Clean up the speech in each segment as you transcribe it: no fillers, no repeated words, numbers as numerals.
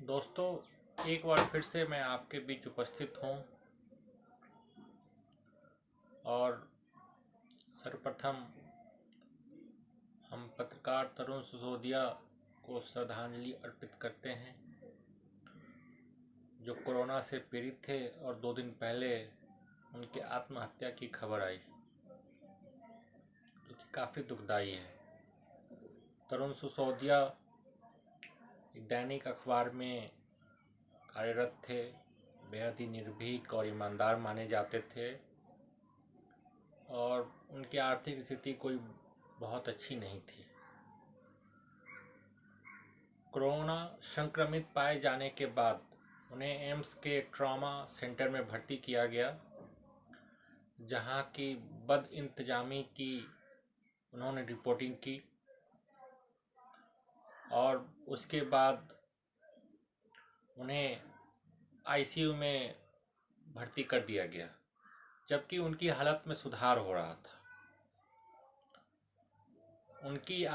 दोस्तों, एक बार फिर से मैं आपके बीच उपस्थित हूँ और सर्वप्रथम हम पत्रकार तरुण सिसोदिया को श्रद्धांजलि अर्पित करते हैं, जो कोरोना से पीड़ित थे और 2 दिन पहले उनके आत्महत्या की खबर आई, जो कि काफ़ी दुखदाई है। तरुण सिसोदिया एक दैनिक अखबार में कार्यरत थे, बेहद ही निर्भीक और ईमानदार माने जाते थे और उनकी आर्थिक स्थिति कोई बहुत अच्छी नहीं थी। कोरोना संक्रमित पाए जाने के बाद उन्हें एम्स के ट्रॉमा सेंटर में भर्ती किया गया, जहां की बदइंतजामी की उन्होंने रिपोर्टिंग की और उसके बाद उन्हें आईसीयू में भर्ती कर दिया गया, जबकि उनकी हालत में सुधार हो रहा था। उन्हें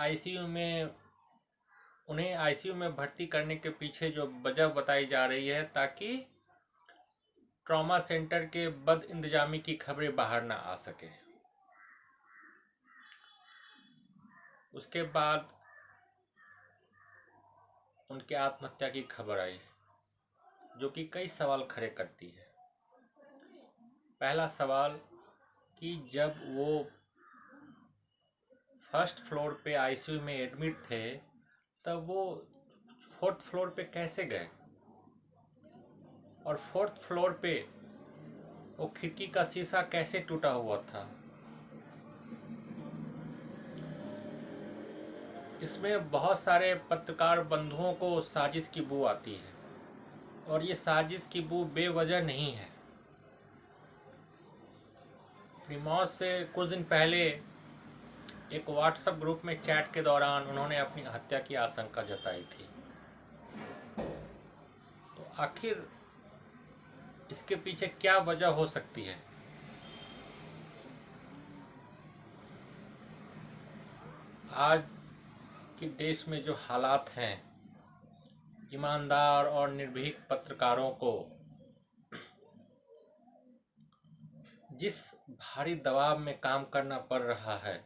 आईसीयू में भर्ती करने के पीछे जो वजह बताई जा रही है, ताकि ट्रॉमा सेंटर के बदइंतजामी की खबरें बाहर ना आ सके। उसके बाद उनके आत्महत्या की खबर आई, जो कि कई सवाल खड़े करती है। पहला सवाल कि जब वो फर्स्ट फ्लोर पे आईसीयू में एडमिट थे, तब वो 4th फ्लोर पे कैसे गए, और 4th फ्लोर पे वो खिड़की का शीशा कैसे टूटा हुआ था। इसमें बहुत सारे पत्रकार बंधुओं को साजिश की बू आती है, और ये साजिश की बू बेवजह नहीं है। अपनी मौत से कुछ दिन पहले एक व्हाट्सएप ग्रुप में चैट के दौरान उन्होंने अपनी हत्या की आशंका जताई थी। तो आखिर इसके पीछे क्या वजह हो सकती है? आज के देश में जो हालात हैं, ईमानदार और निर्भीक पत्रकारों को जिस भारी दबाव में काम करना पड़ रहा है,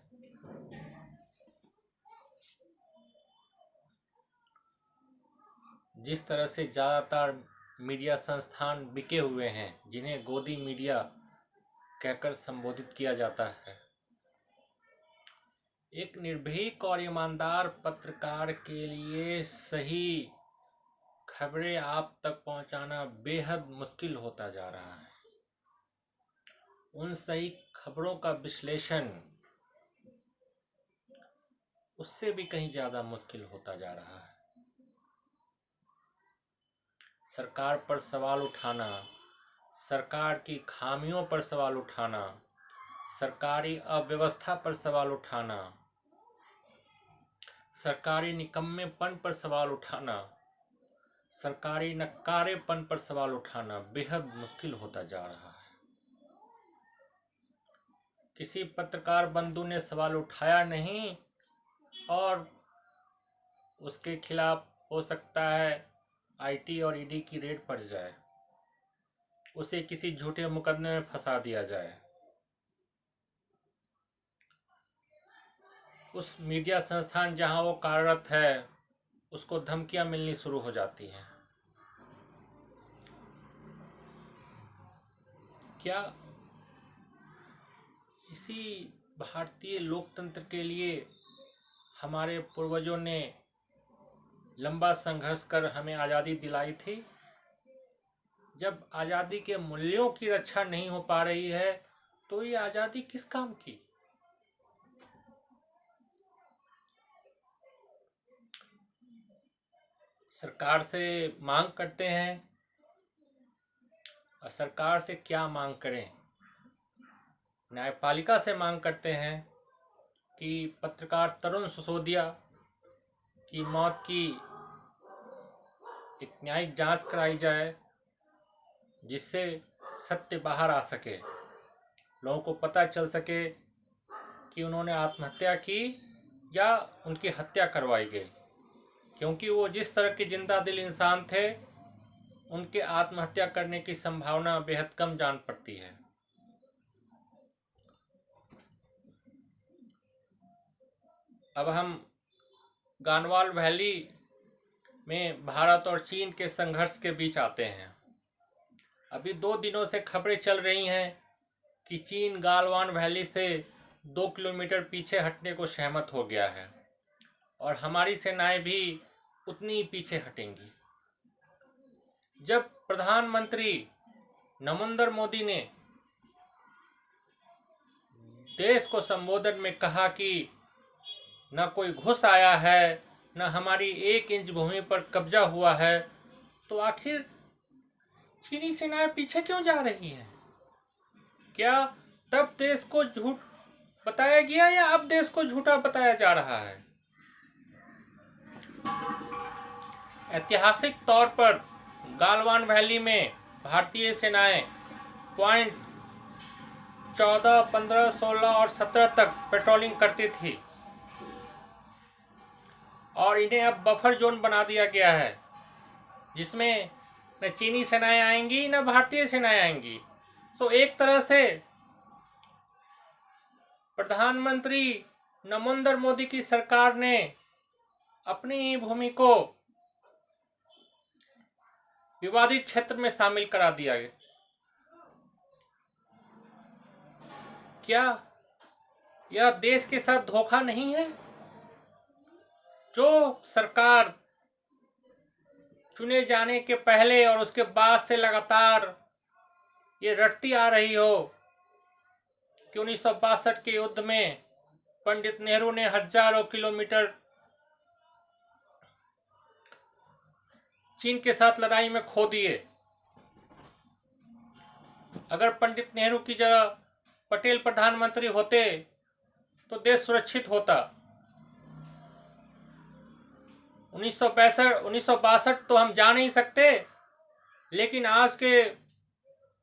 जिस तरह से ज़्यादातर मीडिया संस्थान बिके हुए हैं, जिन्हें गोदी मीडिया कहकर संबोधित किया जाता है, एक निर्भीक और ईमानदार पत्रकार के लिए सही खबरें आप तक पहुंचाना बेहद मुश्किल होता जा रहा है। उन सही खबरों का विश्लेषण उससे भी कहीं ज़्यादा मुश्किल होता जा रहा है। सरकार पर सवाल उठाना, सरकार की खामियों पर सवाल उठाना, सरकारी अव्यवस्था पर सवाल उठाना, सरकारी निकम्मेपन पर सवाल उठाना, सरकारी नकारेपन पर सवाल उठाना बेहद मुश्किल होता जा रहा है। किसी पत्रकार बंधु ने सवाल उठाया नहीं और उसके खिलाफ हो सकता है आईटी और ईडी की रेड पड़ जाए, उसे किसी झूठे मुकदमे में फंसा दिया जाए, उस मीडिया संस्थान जहां वो कार्यरत है उसको धमकियां मिलनी शुरू हो जाती हैं। क्या इसी भारतीय लोकतंत्र के लिए हमारे पूर्वजों ने लंबा संघर्ष कर हमें आज़ादी दिलाई थी? जब आज़ादी के मूल्यों की रक्षा नहीं हो पा रही है, तो ये आज़ादी किस काम की? सरकार से मांग करते हैं, और सरकार से क्या मांग करें? न्यायपालिका से मांग करते हैं कि पत्रकार तरुण सिसोदिया की मौत की एक न्यायिक जांच कराई जाए, जिससे सत्य बाहर आ सके, लोगों को पता चल सके कि उन्होंने आत्महत्या की या उनकी हत्या करवाई गई। क्योंकि वो जिस तरह के जिंदा दिल इंसान थे, उनके आत्महत्या करने की संभावना बेहद कम जान पड़ती है। अब हम गानवाल वैली में भारत और चीन के संघर्ष के बीच आते हैं। अभी 2 दिनों से खबरें चल रही हैं कि चीन गालवान वैली से 2 किलोमीटर पीछे हटने को सहमत हो गया है और हमारी सेनाएं भी उतनी ही पीछे हटेंगी। जब प्रधानमंत्री नरेंद्र मोदी ने देश को संबोधन में कहा कि न कोई घुस आया है, न हमारी 1 इंच भूमि पर कब्जा हुआ है, तो आखिर चीनी सेनाएं पीछे क्यों जा रही हैं? क्या तब देश को झूठ बताया गया या अब देश को झूठा बताया जा रहा है? ऐतिहासिक तौर पर गालवान वैली में भारतीय सेनाएं पॉइंट 14, 15, 16 और 17 तक पेट्रोलिंग करती थी और इन्हें अब बफर जोन बना दिया गया है, जिसमें न चीनी सेनाएं आएंगी न भारतीय सेनाएं आएंगी। तो एक तरह से प्रधानमंत्री नरेंद्र मोदी की सरकार ने अपनी ही भूमि को विवादित क्षेत्र में शामिल करा दिया है। क्या यह देश के साथ धोखा नहीं है? जो सरकार चुने जाने के पहले और उसके बाद से लगातार ये रटती आ रही हो कि 1962 के युद्ध में पंडित नेहरू ने हजारों किलोमीटर चीन के साथ लड़ाई में खो दिए। अगर पंडित नेहरू की जगह पटेल प्रधानमंत्री होते तो देश सुरक्षित होता। 1962 तो हम जा नहीं सकते, लेकिन आज के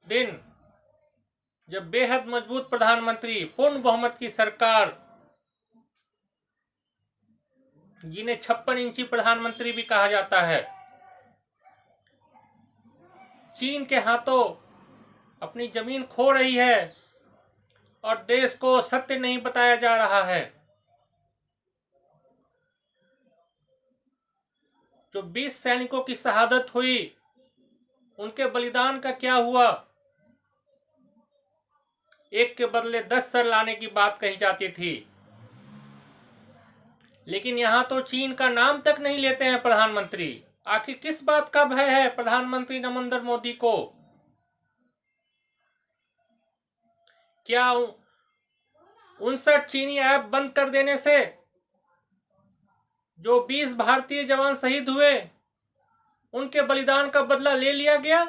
दिन जब बेहद मजबूत प्रधानमंत्री, पूर्ण बहुमत की सरकार, जिन्हें 56 इंची प्रधानमंत्री भी कहा जाता है, चीन के हाथों अपनी जमीन खो रही है और देश को सत्य नहीं बताया जा रहा है। जो 20 सैनिकों की शहादत हुई, उनके बलिदान का क्या हुआ? एक के बदले 10 सर लाने की बात कही जाती थी, लेकिन यहां तो चीन का नाम तक नहीं लेते हैं प्रधानमंत्री। आखिर किस बात का भय है प्रधानमंत्री नरेंद्र मोदी को? क्या 59 चीनी ऐप बंद कर देने से जो 20 भारतीय जवान शहीद हुए, उनके बलिदान का बदला ले लिया गया?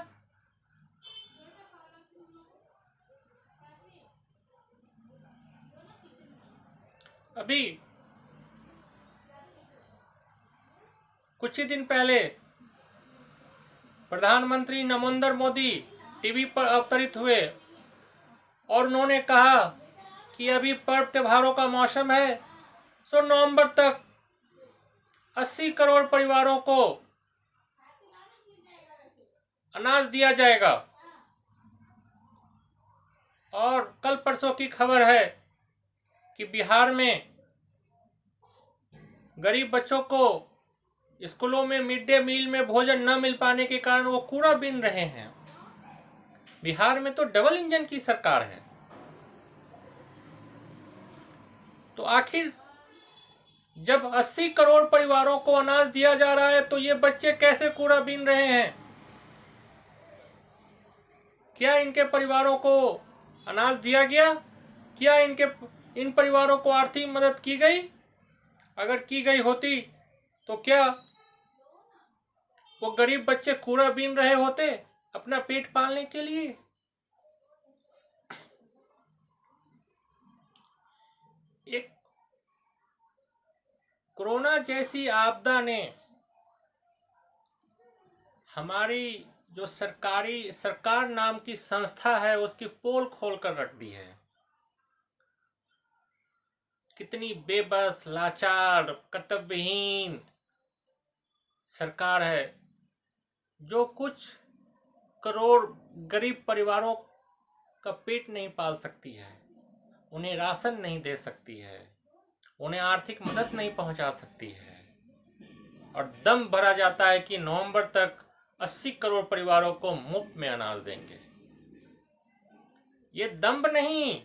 अभी कुछ ही दिन पहले प्रधानमंत्री नरेंद्र मोदी टीवी पर अवतरित हुए और उन्होंने कहा कि अभी पर्व त्योहारों का मौसम है, तो नवंबर तक 80 करोड़ परिवारों को अनाज दिया जाएगा। और कल परसों की खबर है कि बिहार में गरीब बच्चों को स्कूलों में मिड डे मील में भोजन न मिल पाने के कारण वो कूड़ा बीन रहे हैं। बिहार में तो डबल इंजन की सरकार है। तो आखिर जब 80 करोड़ परिवारों को अनाज दिया जा रहा है, तो ये बच्चे कैसे कूड़ा बीन रहे हैं? क्या इनके परिवारों को अनाज दिया गया? क्या इन परिवारों को आर्थिक मदद की गई? अगर की गई होती तो क्या वो गरीब बच्चे कूड़ा बीन रहे होते अपना पेट पालने के लिए? एक कोरोना जैसी आपदा ने हमारी जो सरकार नाम की संस्था है, उसकी पोल खोल कर रख दी है। कितनी बेबस, लाचार, कर्तव्यहीन सरकार है जो कुछ करोड़ गरीब परिवारों का पेट नहीं पाल सकती है, उन्हें राशन नहीं दे सकती है, उन्हें आर्थिक मदद नहीं पहुंचा सकती है, और दम भरा जाता है कि नवंबर तक 80 करोड़ परिवारों को मुफ्त में अनाज देंगे। ये दम्भ नहीं,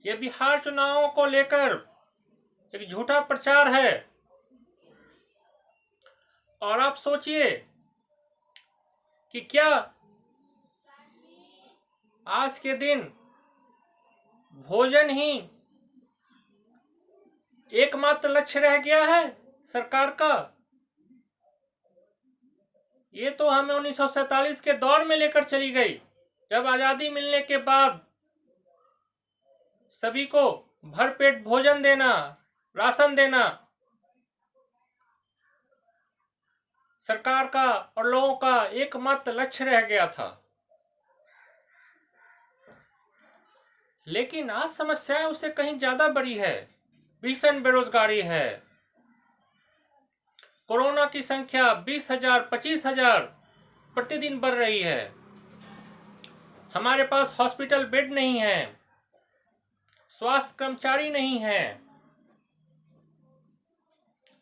ये बिहार चुनावों को लेकर एक झूठा प्रचार है। और आप सोचिए कि क्या आज के दिन भोजन ही एकमात्र लक्ष्य रह गया है सरकार का? ये तो हमें 1947 के दौर में लेकर चली गई, जब आजादी मिलने के बाद सभी को भरपेट भोजन देना, राशन देना सरकार का और लोगों का एकमात्र लक्ष्य रह गया था। लेकिन आज समस्याएं उससे कहीं ज्यादा बड़ी है। भीषण बेरोजगारी है, कोरोना की संख्या 20,000 25,000 प्रतिदिन बढ़ रही है, हमारे पास हॉस्पिटल बेड नहीं है, स्वास्थ्य कर्मचारी नहीं है।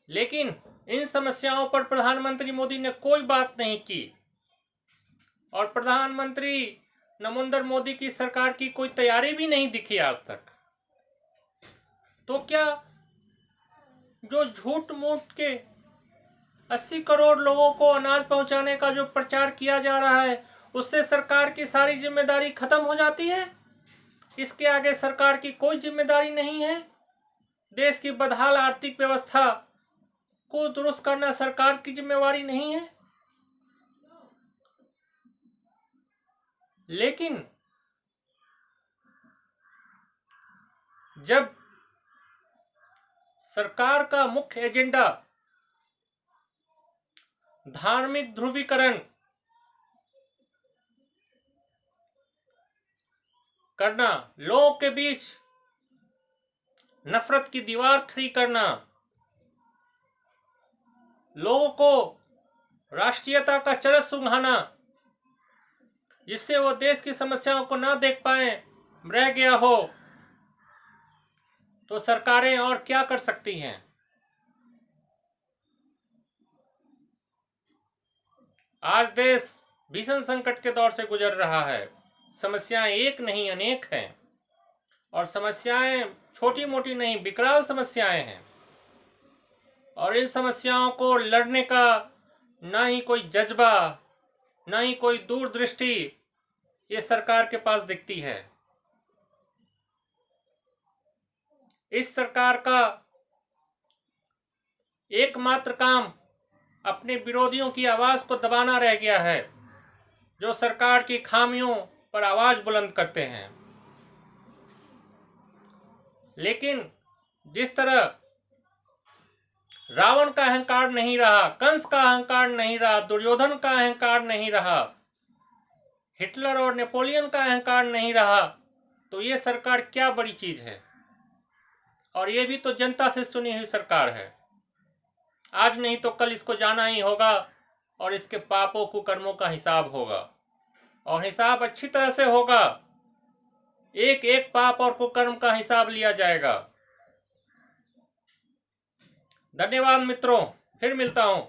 लेकिन इन समस्याओं पर प्रधानमंत्री मोदी ने कोई बात नहीं की, और प्रधानमंत्री नरेंद्र मोदी की सरकार की कोई तैयारी भी नहीं दिखी आज तक। तो क्या जो झूठ मूठ के 80 करोड़ लोगों को अनाज पहुंचाने का जो प्रचार किया जा रहा है, उससे सरकार की सारी जिम्मेदारी खत्म हो जाती है? इसके आगे सरकार की कोई जिम्मेदारी नहीं है? देश की बदहाल आर्थिक व्यवस्था को दुरुस्त करना सरकार की जिम्मेवारी नहीं है? लेकिन जब सरकार का मुख्य एजेंडा धार्मिक ध्रुवीकरण करना, लोगों के बीच नफरत की दीवार खड़ी करना, लोगों को राष्ट्रीयता का चरस सुंघाना, जिससे वो देश की समस्याओं को ना देख पाए, रह गया हो, तो सरकारें और क्या कर सकती हैं? आज देश भीषण संकट के दौर से गुजर रहा है। समस्याएं एक नहीं अनेक हैं, और समस्याएं छोटी मोटी नहीं, विकराल समस्याएं हैं। और इन समस्याओं को लड़ने का ना ही कोई जज्बा, ना ही कोई दूरदृष्टि ये सरकार के पास दिखती है। इस सरकार का एकमात्र काम अपने विरोधियों की आवाज को दबाना रह गया है, जो सरकार की खामियों पर आवाज बुलंद करते हैं। लेकिन जिस तरह रावण का अहंकार नहीं रहा, कंस का अहंकार नहीं रहा, दुर्योधन का अहंकार नहीं रहा, हिटलर और नेपोलियन का अहंकार नहीं रहा, तो ये सरकार क्या बड़ी चीज है? और ये भी तो जनता से चुनी हुई सरकार है। आज नहीं तो कल इसको जाना ही होगा, और इसके पापों कुकर्मों का हिसाब होगा, और हिसाब अच्छी तरह से होगा। एक एक पाप और कुकर्म का हिसाब लिया जाएगा। धन्यवाद मित्रों, फिर मिलता हूं।